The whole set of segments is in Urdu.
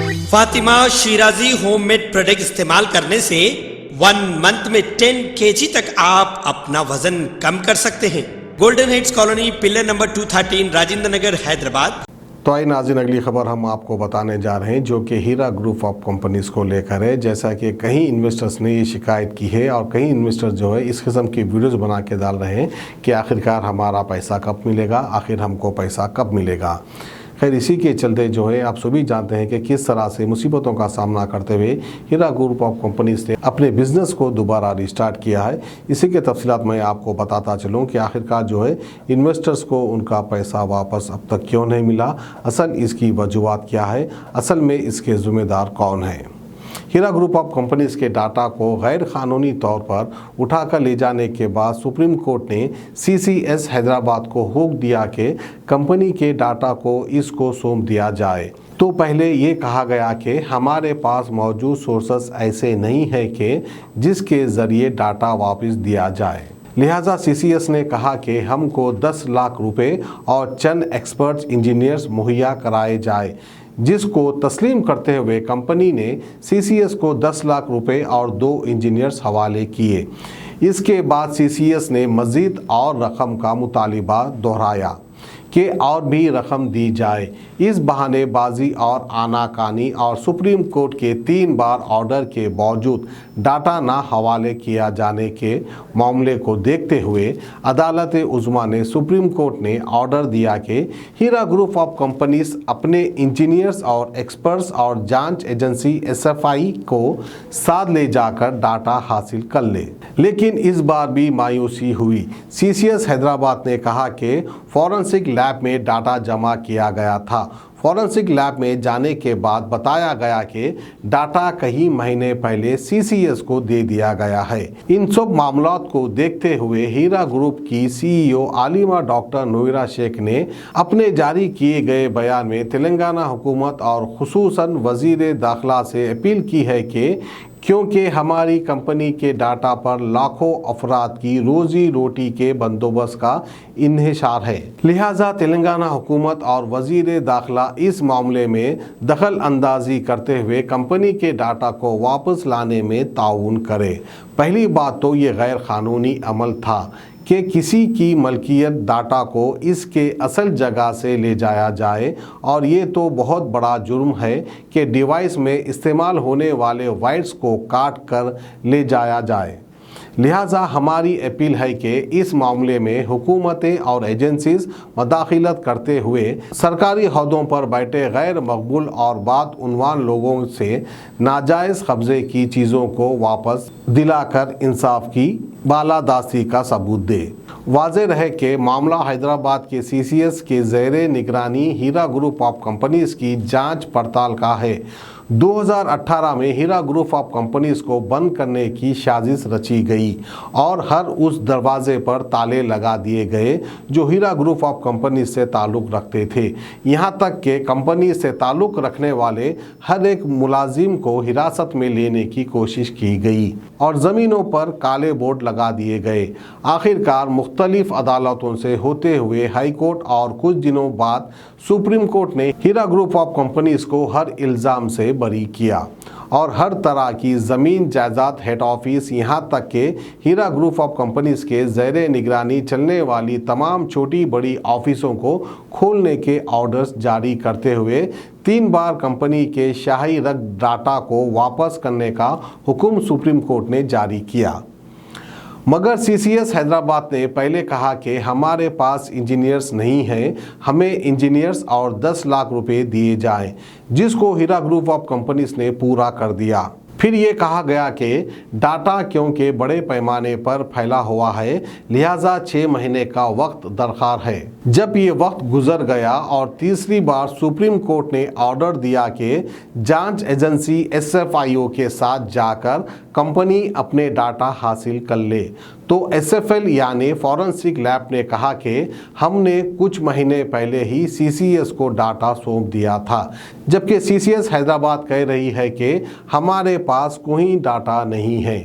Fatima Shirazi home made product استعمال کرنے سے 1 منتھ میں 10 kg تک آپ اپنا وزن کم کر سکتے ہیں۔ Golden heights colony, pillar number 213، Rajendra Nagar, Hyderabad. تو آئیے ناظرین، اگلی خبر ہم آپ کو بتانے جا رہے ہیں جو کہ ہیرا گروپ آف کمپنیز کو لے کر ہے۔ جیسا کہ کئی انویسٹرز نے یہ شکایت کی ہے اور کئی انویسٹرز جو ہے اس قسم کی ویڈیوز بنا کے ڈال رہے ہیں کہ آخرکار ہمارا پیسہ کب ملے گا، آخر ہم کو پیسہ کب ملے گا۔ خیر، اسی کے چلتے جو ہے آپ سبھی جانتے ہیں کہ کس طرح سے مصیبتوں کا سامنا کرتے ہوئے ہیرا گروپ آف کمپنیز نے اپنے بزنس کو دوبارہ ریسٹارٹ کیا ہے۔ اسی کے تفصیلات میں آپ کو بتاتا چلوں کہ آخرکار جو ہے انویسٹرز کو ان کا پیسہ واپس اب تک کیوں نہیں ملا، اصل اس کی وجوہات کیا ہے، اصل میں اس کے ذمہ دار کون ہیں۔ ہیرا گروپ آف کمپنیز کے ڈاٹا کو غیر قانونی طور پر اٹھا کر لے جانے کے بعد سپریم کورٹ نے CCS حیدرآباد کو حکم دیا کہ کمپنی کے ڈاٹا کو اس کو سونپ دیا جائے۔ تو پہلے یہ کہا گیا کہ ہمارے پاس موجود سورسز ایسے نہیں ہیں کہ جس کے ذریعے ڈاٹا واپس دیا جائے، لہٰذا CCS نے کہا کہ ہم کو 10 لاکھ روپے اور چند ایکسپرٹس انجینئرز مہیا کرائے جائے، جس کو تسلیم کرتے ہوئے کمپنی نے CCS کو 10 لاکھ روپے اور 2 انجینئرز حوالے کیے۔ اس کے بعد CCS نے مزید اور رقم کا مطالبہ دہرایا کہ اور بھی رقم دی جائے۔ اس بہانے بازی اور آناکانی اور سپریم کورٹ کے 3 بار آرڈر کے باوجود ڈاٹا نہ حوالے کیا جانے کے معاملے کو دیکھتے ہوئے عدالت عظمیٰ نے سپریم کورٹ نے آرڈر دیا کہ ہیرا گروپ آف کمپنیز اپنے انجینئرز اور ایکسپرٹس اور جانچ ایجنسی SFI کو ساتھ لے جا کر ڈاٹا حاصل کر لے۔ لیکن اس بار بھی مایوسی ہوئی۔ CCS حیدرآباد نے کہا کہ فورنسک لیب میں ڈاٹا جمع کیا گیا تھا۔ فورنسک لیب میں جانے کے بعد بتایا گیا کہ ڈاٹا کئی مہینے پہلے CCS کو دے دیا گیا ہے۔ ان سب معاملات کو دیکھتے ہوئے ہیرا گروپ کی CEO عالمہ ڈاکٹر نویرا شیخ نے اپنے جاری کیے گئے بیان میں تلنگانہ حکومت اور خصوصاً وزیر داخلہ سے اپیل کی ہے کہ کیونکہ ہماری کمپنی کے ڈاٹا پر لاکھوں افراد کی روزی روٹی کے بندوبست کا انحصار ہے، لہٰذا تلنگانہ حکومت اور وزیر داخلہ اس معاملے میں دخل اندازی کرتے ہوئے کمپنی کے ڈاٹا کو واپس لانے میں تعاون کرے۔ پہلی بات تو یہ غیر قانونی عمل تھا کہ کسی کی ملکیت ڈاٹا کو اس کے اصل جگہ سے لے جایا جائے، اور یہ تو بہت بڑا جرم ہے کہ ڈیوائس میں استعمال ہونے والے وائرس کو کاٹ کر لے جایا جائے۔ لہٰذا ہماری اپیل ہے کہ اس معاملے میں حکومتیں اور ایجنسیز مداخلت کرتے ہوئے سرکاری عہدوں پر بیٹھے غیر مقبول اور بد عنوان لوگوں سے ناجائز قبضے کی چیزوں کو واپس دلا کر انصاف کی بالادستی کا ثبوت دے۔ واضح رہے کہ معاملہ حیدرآباد کے CCS کے زیر نگرانی ہیرا گروپ آف کمپنیز کی جانچ پڑتال کا ہے۔ 2018 میں ہیرا گروپ آف کمپنیز کو بند کرنے کی سازش رچی گئی اور ہر اس دروازے پر تالے لگا دیے گئے جو ہیرا گروپ آف کمپنیز سے تعلق رکھتے تھے، یہاں تک کہ کمپنی سے تعلق رکھنے والے ہر ایک ملازم کو حراست میں لینے کی کوشش کی گئی اور زمینوں پر کالے بورڈ لگا دیے گئے۔ آخرکار مختلف عدالتوں سے ہوتے ہوئے ہائی کورٹ اور کچھ دنوں بعد سپریم کورٹ نے ہیرا گروپ آف کمپنیز کو ہر الزام سے بری کیا اور ہر طرح کی زمین جائیداد، ہیڈ آفس، یہاں تک کہ ہیرا گروپ آف کمپنیز کے زیر نگرانی چلنے والی تمام چھوٹی بڑی آفسوں کو کھولنے کے آرڈرز جاری کرتے ہوئے 3 بار کمپنی کے شاہی رگ ڈاٹا کو واپس کرنے کا حکم سپریم کورٹ نے جاری کیا۔ مگر CCS حیدرآباد نے پہلے کہا کہ ہمارے پاس انجینئرز نہیں ہیں، ہمیں انجینئرز اور 10 لاکھ روپے دیے جائیں، جس کو ہیرا گروپ آف کمپنیز نے پورا کر دیا۔ پھر یہ کہا گیا کہ ڈاٹا کیونکہ بڑے پیمانے پر پھیلا ہوا ہے، لہٰذا 6 مہینے کا وقت درکار ہے۔ جب یہ وقت گزر گیا اور تیسری بار سپریم کورٹ نے آرڈر دیا کہ جانچ ایجنسی SFIO کے ساتھ جا کر کمپنی اپنے ڈاٹا حاصل کر لے، تو SFL یعنی فورنسک لیب نے کہا کہ ہم نے کچھ مہینے پہلے ہی CCS کو ڈاٹا سونپ دیا تھا، جبکہ CCS حیدرآباد کہہ رہی ہے کہ ہمارے پاس کوئی ڈاٹا نہیں ہے۔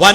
1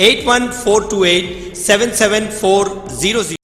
8142877400।